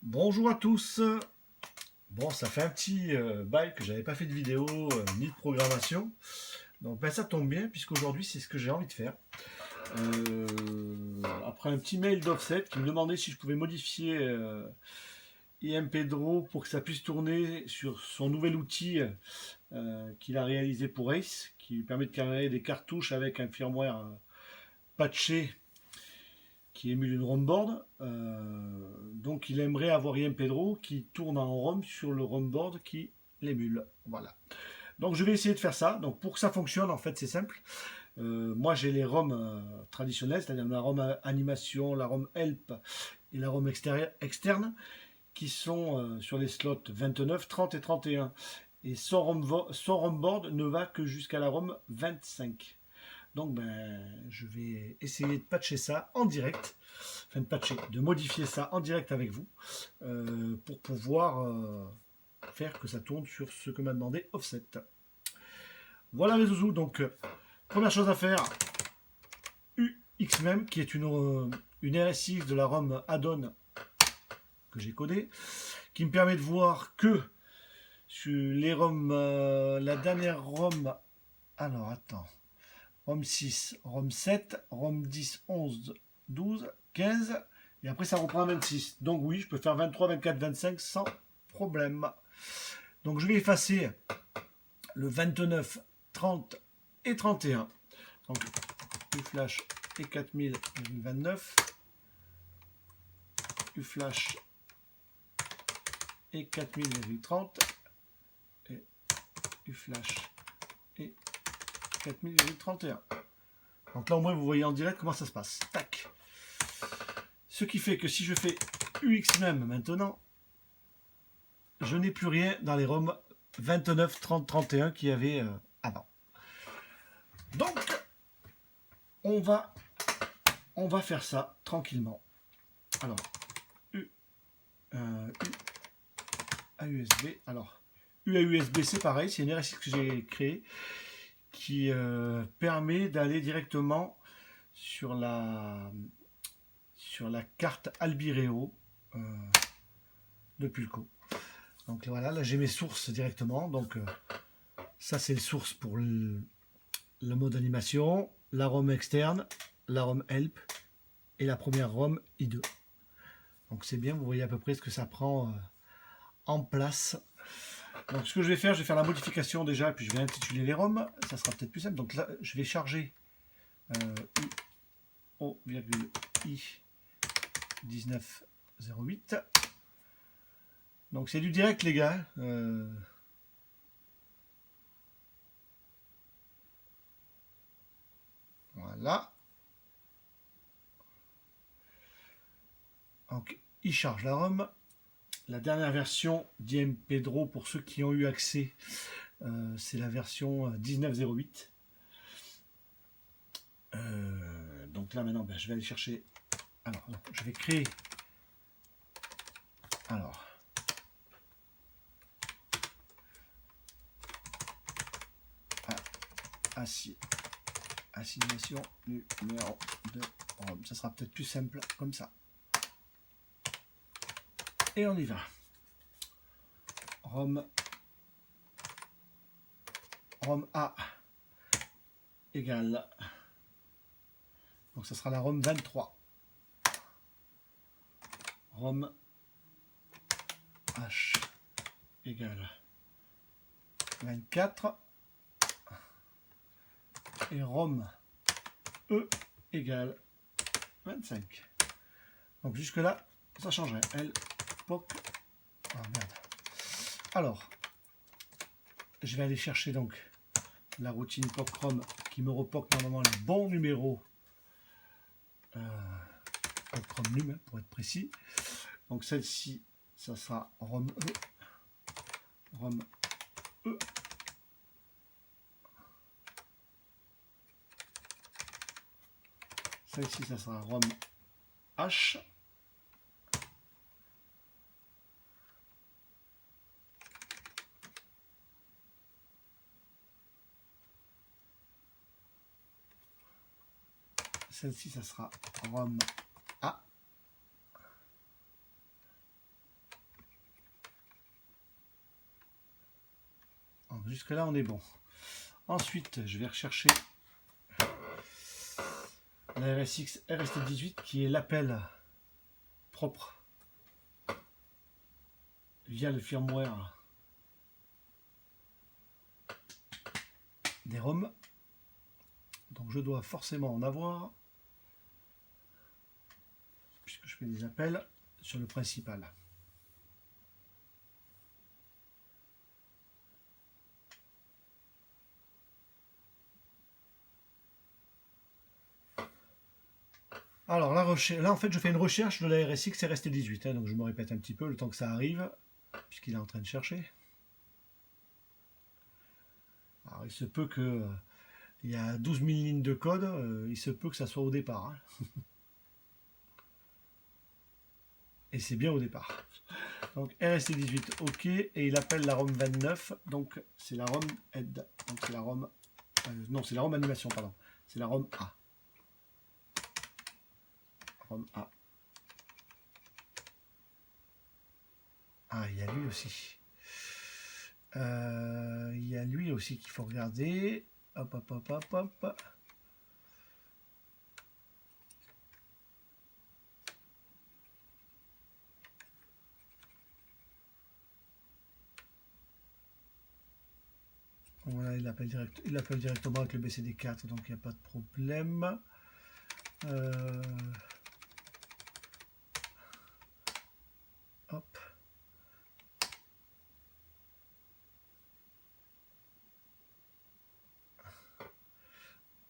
Bonjour à tous. Bon, ça fait un petit bail que j'avais pas fait de vidéo ni de programmation. Donc ben, ça tombe bien puisqu'aujourd'hui c'est ce que j'ai envie de faire. Après un petit mail d'Offset qui me demandait si je pouvais modifier IMPDRAW pour que ça puisse tourner sur son nouvel outil qu'il a réalisé pour Ace, qui lui permet de créer des cartouches avec un firmware patché qui émule une ROM board. Donc il aimerait avoir IMPDRAW qui tourne en ROM sur le ROM board qui l'émule. Voilà. Donc je vais essayer de faire ça. Donc pour que ça fonctionne, en fait, c'est simple. Moi j'ai les ROM traditionnelles, c'est-à-dire la ROM animation, la ROM help et la ROM externe, qui sont sur les slots 29, 30 et 31. Et son ROM board ne va que jusqu'à la ROM 25. Donc je vais essayer de patcher ça en direct, enfin de modifier ça en direct avec vous pour pouvoir faire que ça tourne sur ce que m'a demandé Offset. Voilà les zouzous, donc première chose à faire, UXMEM qui est une RSX de la ROM add-on que j'ai codé, qui me permet de voir que sur les ROM, la dernière ROM, alors attends, ROM 6, ROM 7, ROM 10, 11, 12, 15, et après ça reprend à 26. Donc oui, je peux faire 23, 24, 25 sans problème. Donc je vais effacer le 29, 30 et 31. Donc UFlash et 4000,29, UFlash et 4000,30 et UFlash et 4000,31. Donc là au moins vous voyez en direct comment ça se passe. Tac. Ce qui fait que si je fais UXMEM maintenant, je n'ai plus rien dans les ROM 29, 30, 31 qu'il y avait avant. Donc on va faire ça tranquillement. Alors UAUSB. Alors UAUSB c'est pareil, c'est une RSX que j'ai créée qui permet d'aller directement sur la carte Albireo de Pulco. Donc voilà, là j'ai mes sources directement. Donc ça c'est les sources pour le mode animation, la ROM externe, la ROM help et la première ROM I2. Donc c'est bien, vous voyez à peu près ce que ça prend en place. Donc ce que je vais faire la modification déjà, et puis je vais intituler les ROM, ça sera peut-être plus simple. Donc là je vais charger UO,I 1908. Donc c'est du direct les gars. Voilà. Donc il charge la ROM. La dernière version d'IMPDRAW pour ceux qui ont eu accès, c'est la version 1908. Donc là maintenant, je vais aller chercher. Alors, je vais créer. Alors. Assignation numéro de ROM. Ça sera peut-être plus simple comme ça. Et on y va. ROM A égale. Donc ça sera la ROM 23. ROM H égale 24. Et ROM E égale 25. Donc jusque là, ça changerait. L, POC. Ah merde. Alors, je vais aller chercher donc la routine POC-ROM qui me repoque normalement le bon numéro. POC-ROM num pour être précis. Donc celle-ci, ça sera ROM E. ROM E. Celle-ci, ça sera ROM H. Celle-ci, ça sera ROM A. jusque là on est bon. Ensuite, je vais rechercher la RSX RST18 qui est l'appel propre via le firmware des ROM. Donc je dois forcément en avoir puisque je fais des appels sur le principal. Alors là en fait je fais une recherche de la RSX RST18, donc je me répète un petit peu le temps que ça arrive, puisqu'il est en train de chercher. Alors il se peut que il y a 12 000 lignes de code, il se peut que ça soit au départ. Hein. Et c'est bien au départ. Donc RST18 OK, et il appelle la ROM 29, donc c'est la ROM Head, donc c'est la ROM, non c'est la ROM animation, pardon, c'est la ROM A. ROM A. Ah, il y a lui aussi. Il y a lui aussi qu'il faut regarder. Hop, hop, hop, hop, hop. Voilà, il appelle directement avec le BCD4, donc il n'y a pas de problème. Hop.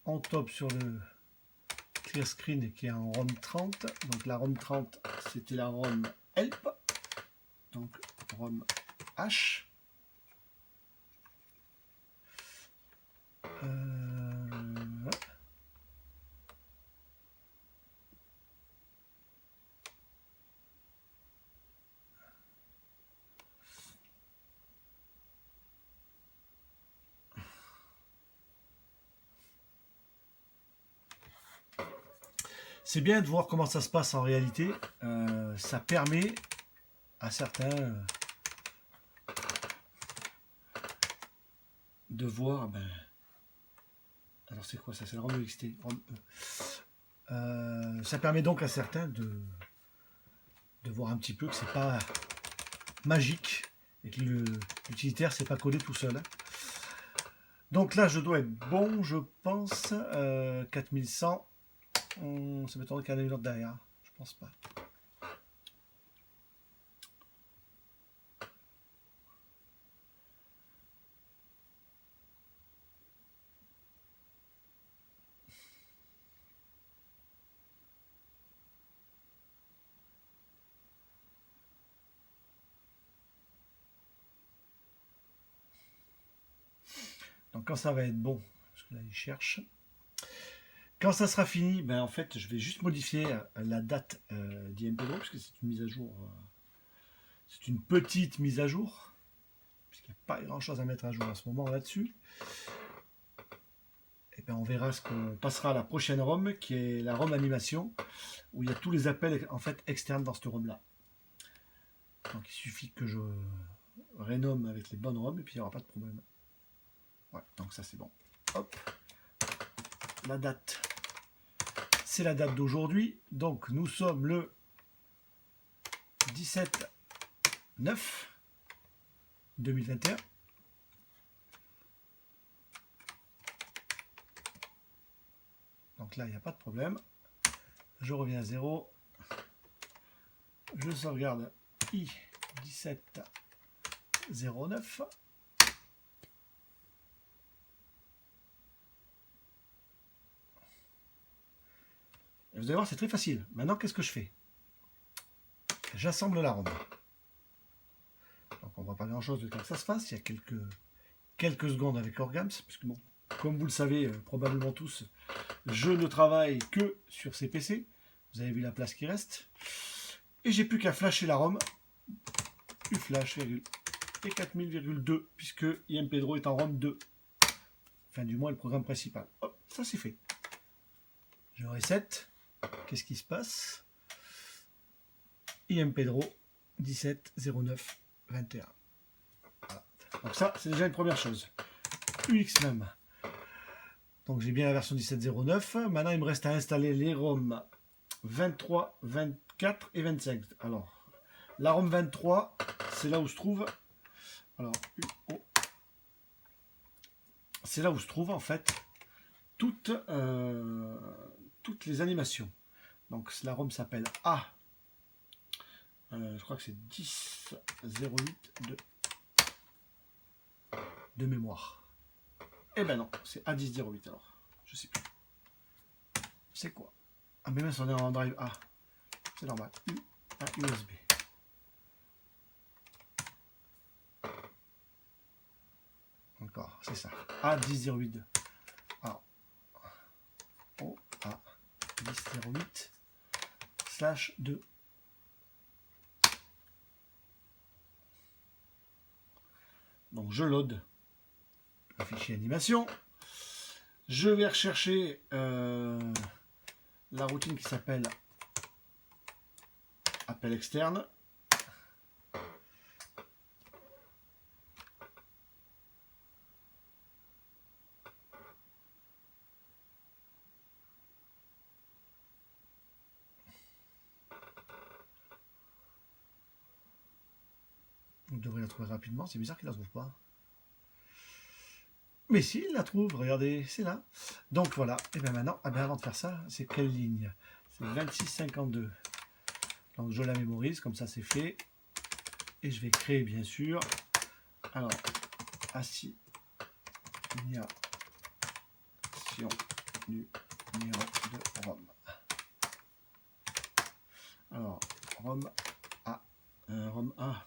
On top sur le clear screen qui est en ROM 30. Donc la ROM 30, c'était la ROM help. Donc ROM H. C'est bien de voir comment ça se passe en réalité. Ça permet à certains de voir. Alors c'est quoi ça? C'est le ROM EXT. Ça permet donc à certains de voir un petit peu que c'est pas magique et que l'utilitaire c'est pas codé tout seul. Hein. Donc là je dois être bon, je pense. 4100. Ça m'étonnerait qu'il y en ait une autre derrière. Je pense pas. Donc quand ça va être bon, parce que là il cherche. Quand ça sera fini, en fait je vais juste modifier la date d'IMPedro, puisque c'est une mise à jour. C'est une petite mise à jour, puisqu'il n'y a pas grand chose à mettre à jour à ce moment là-dessus. Et bien on verra ce qu'on passera à la prochaine ROM, qui est la ROM animation, où il y a tous les appels en fait externes dans cette ROM là. Donc il suffit que je rénomme avec les bonnes ROM et puis il n'y aura pas de problème. Ouais, donc ça c'est bon. Hop. La date, c'est la date d'aujourd'hui. Donc nous sommes le 17/9/2021. Donc là, il n'y a pas de problème. Je reviens à 0. Je sauvegarde I1709. Vous allez voir, c'est très facile. Maintenant, qu'est-ce que je fais? J'assemble la ROM. Donc on ne voit pas grand-chose de temps que ça se fasse. Il y a quelques secondes avec Orgams, puisque bon, comme vous le savez probablement tous, je ne travaille que sur ces PC. Vous avez vu la place qui reste. Et j'ai plus qu'à flasher la ROM. Uflash, et 4000,2, puisque IMPedro est en ROM 2. Enfin, du moins, le programme principal. Hop, ça c'est fait. Je reset. Qu'est-ce qui se passe? IMPedro 17/09/21. Voilà. Donc ça, c'est déjà une première chose. UX même. Donc j'ai bien la version 17.09. Maintenant, il me reste à installer les ROM 23, 24 et 25. Alors, la ROM 23, c'est là où se trouve... Alors, c'est là où se trouve en fait toutes les animations. Donc la ROM s'appelle A. Je crois que c'est 10.08 de mémoire. Eh ben non, c'est A10.08 alors. Je sais plus. C'est quoi? Ah mais même si on est en drive A. C'est normal. Un USB. Encore, c'est ça. A10.08. Alors, O A 10.08/2. Donc je load le fichier animation. Je vais rechercher la routine qui s'appelle appel externe. On devrait la trouver rapidement. C'est bizarre qu'il ne la trouve pas. Mais si, il la trouve. Regardez, c'est là. Donc voilà. Et bien maintenant, avant de faire ça, c'est quelle ligne? C'est 26.52. Donc je la mémorise, comme ça c'est fait. Et je vais créer, bien sûr. Alors, assignation du numéro de ROM. Alors, ROM A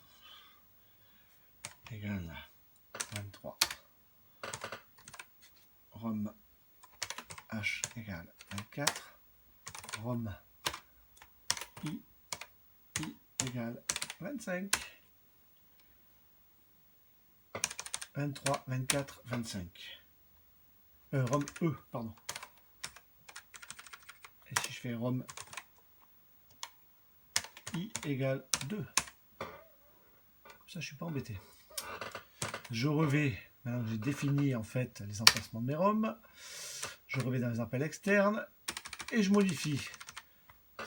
égale 23. ROM H égale 24. ROM I égale 25. 23, 24, 25. ROM E, pardon. Et si je fais ROM I égale 2. Comme ça, je suis pas embêté. Je revais, maintenant que j'ai défini en fait les emplacements de mes ROM, je revais dans les appels externes et je modifie.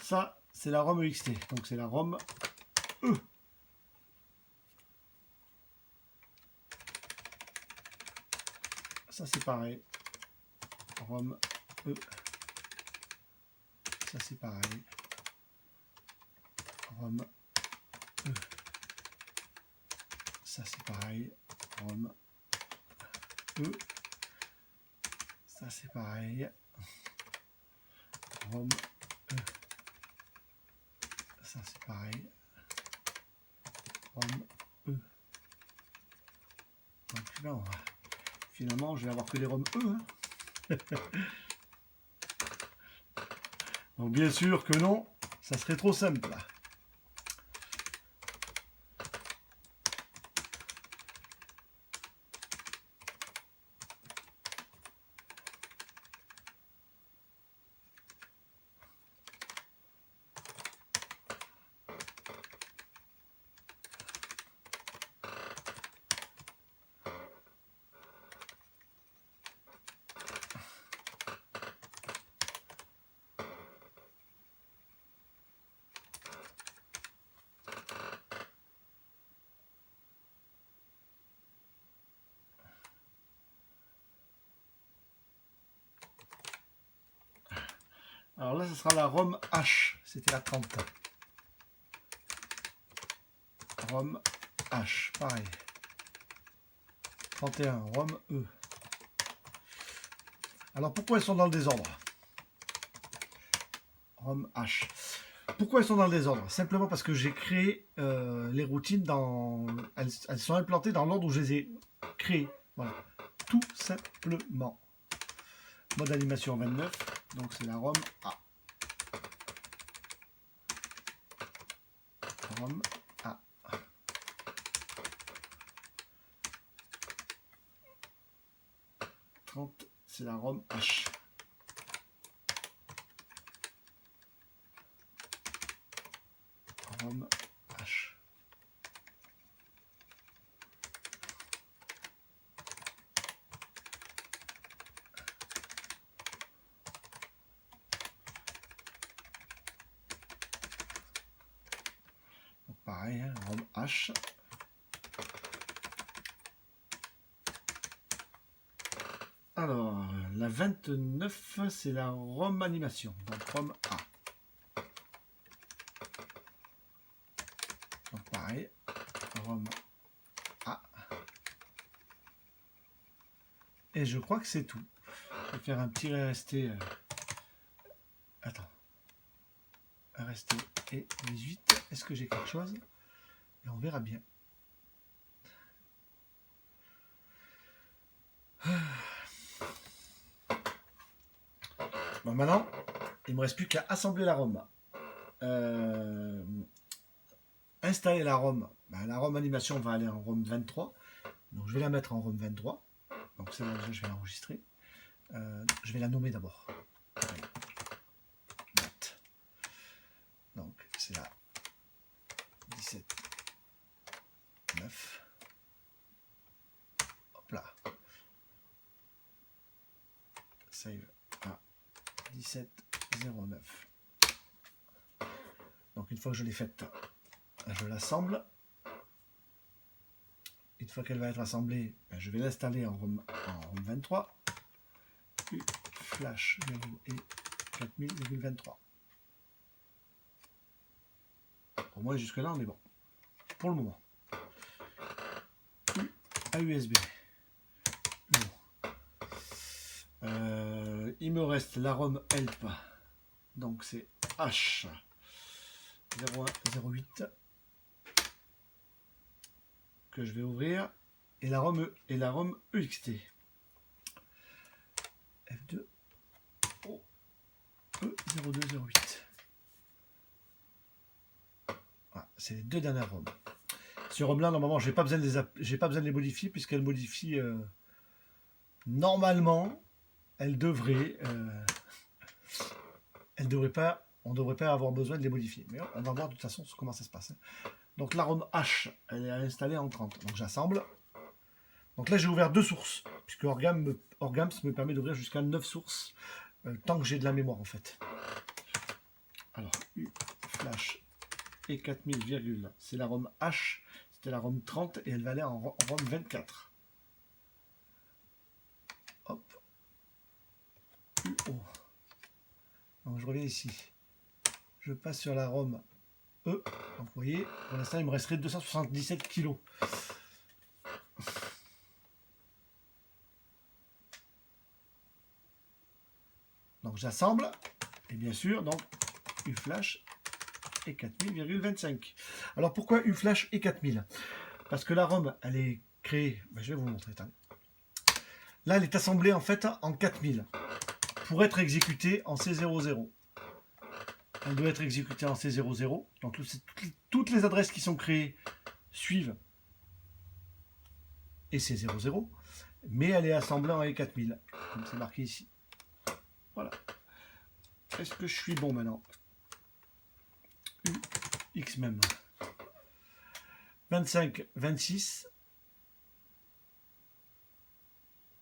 Ça, c'est la ROM EXT, donc c'est la ROM E. Ça, c'est pareil. ROM E. Ça, c'est pareil. ROM E. Ça, c'est pareil. ROM E. Ça, c'est pareil. ROM E. Ça, c'est pareil. ROM E. Donc là, finalement, je vais avoir que des ROM E. Hein. Donc bien sûr que non, ça serait trop simple. Alors là, ce sera la ROM H. C'était la 30. ROM H, pareil. 31, ROM E. Alors pourquoi elles sont dans le désordre? ROM H. Pourquoi elles sont dans le désordre? Simplement parce que j'ai créé les routines dans... Elles sont implantées dans l'ordre où je les ai créées. Voilà. Tout simplement. Mode animation 29. Donc c'est la ROM A. ROM A. C'est la ROM H. ROM H. pareil, hein, ROM H. Alors, la 29, c'est la ROM animation, donc ROM A. Donc pareil, ROM A. Et je crois que c'est tout. Je vais faire un petit RST. Attends. RST et 18. Est-ce que j'ai quelque chose? Et on verra bien. Bon, maintenant, il me reste plus qu'à assembler la ROM. Installer la ROM. Ben, la ROM animation va aller en ROM 23. Donc je vais la mettre en ROM 23. Donc c'est là déjà je vais l'enregistrer. Je vais la nommer d'abord. Donc c'est la 17.9. Hop là. Save à 17.09. Donc une fois que je l'ai faite, je l'assemble. Une fois qu'elle va être assemblée, je vais l'installer en ROM 23. Flash et 4000,23. Au moins jusque là on est bon. Pour le moment. À USB. Il me reste la ROM help. Donc c'est H 0108 que je vais ouvrir. Et la ROM EXT. F2 E0208. Voilà, c'est les deux dernières ROM. Sur ROM là, normalement, j'ai pas besoin de les modifier puisqu'elles modifient normalement. Elles devraient pas, on devrait pas avoir besoin de les modifier. Mais on va voir de toute façon comment ça se passe. Donc la ROM H, elle est installée en 30. Donc j'assemble. Donc là j'ai ouvert 2 sources, puisque Orgams me permet d'ouvrir jusqu'à 9 sources, tant que j'ai de la mémoire en fait. Alors, U, flash et 4000, c'est la ROM H, c'était la ROM 30 et elle va aller en ROM 24. Hop. UO. Donc je reviens ici. Je passe sur la ROM E. Donc vous voyez, pour l'instant il me resterait 277 kg. Donc j'assemble, et bien sûr, donc UFlash et 4000,25. Alors pourquoi UFlash et 4000? Parce que la ROM, elle est créée, je vais vous montrer. Là, elle est assemblée en fait en 4000 pour être exécutée en C00. Elle doit être exécutée en C00. Donc toutes les adresses qui sont créées suivent et C00, mais elle est assemblée en E4000, comme c'est marqué ici. Voilà. Est-ce que je suis bon maintenant? X même. 25, 26,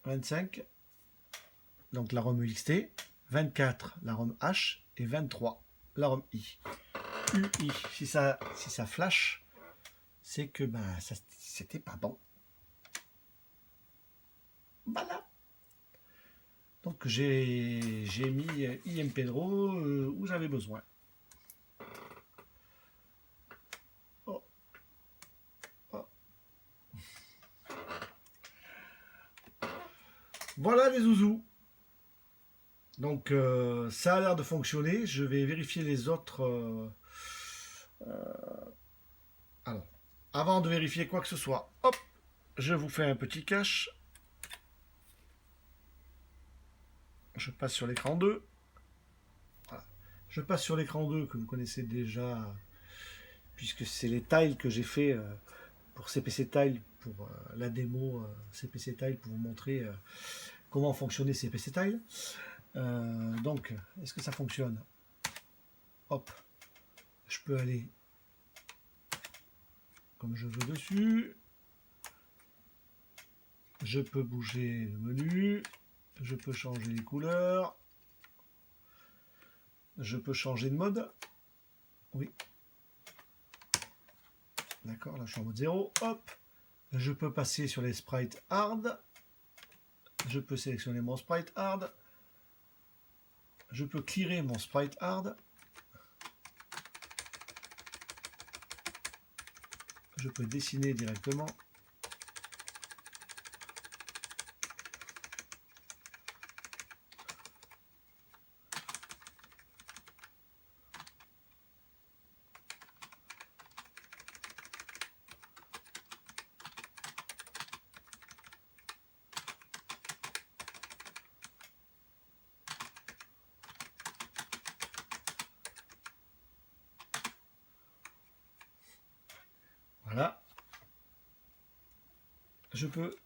25, donc la ROM UXT, 24, la ROM H, et 23, la ROM I. UI, si ça flash, c'est que c'était pas bon. Voilà. Donc j'ai mis IMPDRO où j'avais besoin. Oh. Oh. Voilà les zouzous. Donc ça a l'air de fonctionner. Je vais vérifier les autres. Alors, avant de vérifier quoi que ce soit, hop, je vous fais un petit cache. Je passe sur l'écran 2. Voilà. Je passe sur l'écran 2 que vous connaissez déjà, puisque c'est les tiles que j'ai fait pour CPC Tile, pour la démo CPC Tile, pour vous montrer comment fonctionnait CPC Tile. Donc, est-ce que ça fonctionne? Hop, je peux aller comme je veux dessus. Je peux bouger le menu. Je peux changer les couleurs. Je peux changer de mode. Oui. D'accord, là je suis en mode 0. Hop, je peux passer sur les sprites hard. Je peux sélectionner mon sprite hard. Je peux clearer mon sprite hard. Je peux dessiner directement. Voilà. Je peux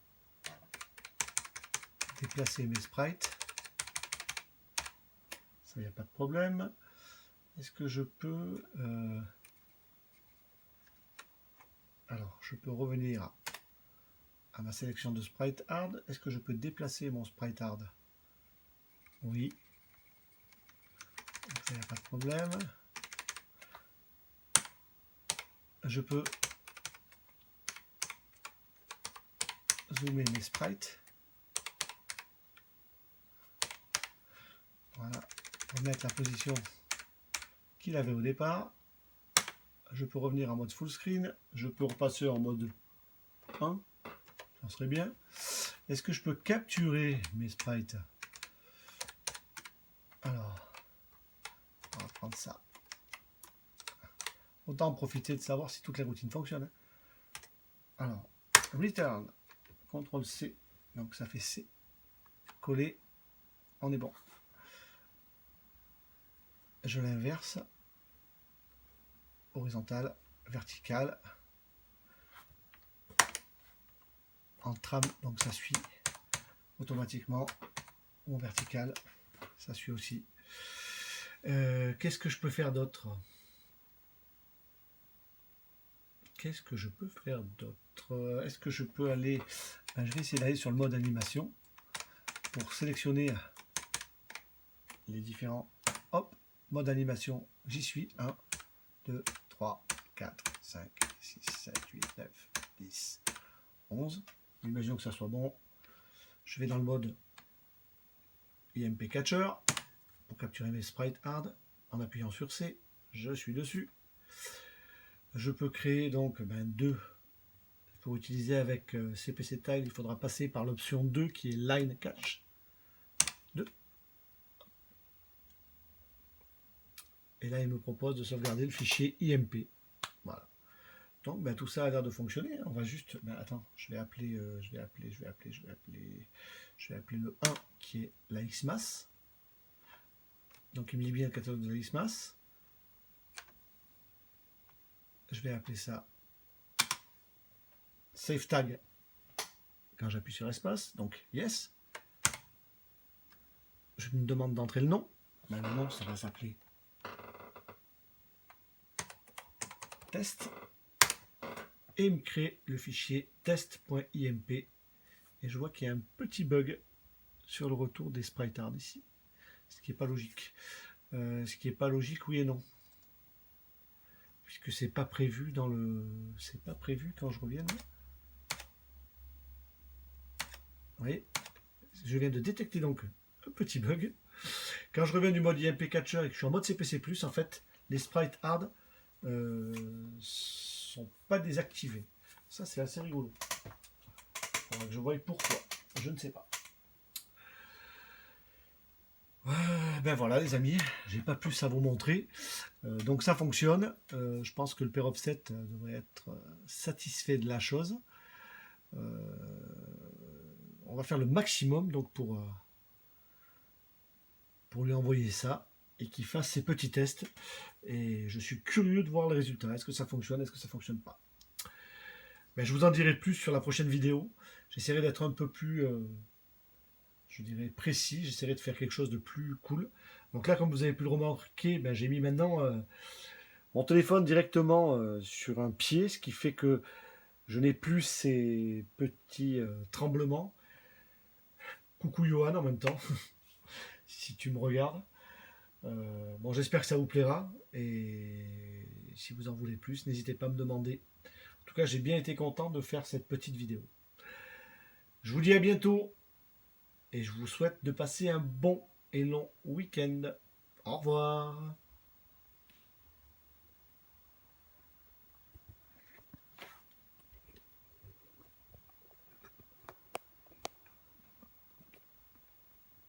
déplacer mes sprites. Ça, il n'y a pas de problème. Est-ce que je peux... Alors, je peux revenir à ma sélection de sprite hard. Est-ce que je peux déplacer mon sprite hard? Oui. Ça, il n'y a pas de problème. Je peux zoomer mes sprites. Voilà. Remettre la position qu'il avait au départ. Je peux revenir en mode full screen. Je peux repasser en mode 1. Ça serait bien. Est-ce que je peux capturer mes sprites? Alors, on va prendre ça. Autant en profiter de savoir si toutes les routines fonctionnent. Alors, return, CTRL C, donc ça fait C. Coller, on est bon. Je l'inverse. Horizontal, vertical. En tram, donc ça suit automatiquement. Ou en vertical, ça suit aussi. Qu'est-ce que je peux faire d'autre? Qu'est-ce que je peux faire d'autre? Est-ce que je peux aller... je vais essayer d'aller sur le mode animation pour sélectionner les différents... Hop, mode animation, j'y suis. 1, 2, 3, 4, 5, 6, 7, 8, 9, 10, 11. Imaginons que ça soit bon. Je vais dans le mode IMP Catcher pour capturer mes sprites hard en appuyant sur C. Je suis dessus. Je peux créer donc deux. Pour utiliser avec CPC Tile, il faudra passer par l'option 2 qui est Line Catch. 2. Et là, il me propose de sauvegarder le fichier IMP. Voilà. Donc tout ça a l'air de fonctionner. On va juste. Attends, je vais appeler le 1 qui est la Xmass. Donc il me lit bien le catalogue de la Xmass. Je vais appeler ça Save Tag quand j'appuie sur espace. Donc yes. Je me demande d'entrer le nom. Le nom, ça va s'appeler test. Et il me crée le fichier test.imp. Et je vois qu'il y a un petit bug sur le retour des sprites hard ici. Ce qui n'est pas logique. Ce qui n'est pas logique, oui et non. Puisque c'est pas prévu dans le. C'est pas prévu quand je reviens. Vous voyez, je viens de détecter donc un petit bug. Quand je reviens du mode IMP Catcher et que je suis en mode CPC+, en fait, les sprites hard sont pas désactivés. Ça, c'est assez rigolo. Il faudra que je voie pourquoi. Je ne sais pas. Ben voilà les amis, j'ai pas plus à vous montrer. Donc ça fonctionne. Je pense que le pair offset devrait être satisfait de la chose. On va faire le maximum donc pour lui envoyer ça et qu'il fasse ses petits tests. Et je suis curieux de voir les résultats. Est-ce que ça fonctionne? Est-ce que ça fonctionne pas? Ben, je vous en dirai plus sur la prochaine vidéo. J'essaierai d'être un peu plus... je dirais précis, j'essaierai de faire quelque chose de plus cool. Donc là, comme vous avez pu le remarquer, j'ai mis maintenant mon téléphone directement sur un pied, ce qui fait que je n'ai plus ces petits tremblements. Coucou Johan en même temps, si tu me regardes. Bon, j'espère que ça vous plaira, et si vous en voulez plus, n'hésitez pas à me demander tout cas, j'ai bien été content de faire cette petite vidéo. Je vous dis à bientôt et je vous souhaite de passer un bon et long week-end. Au revoir.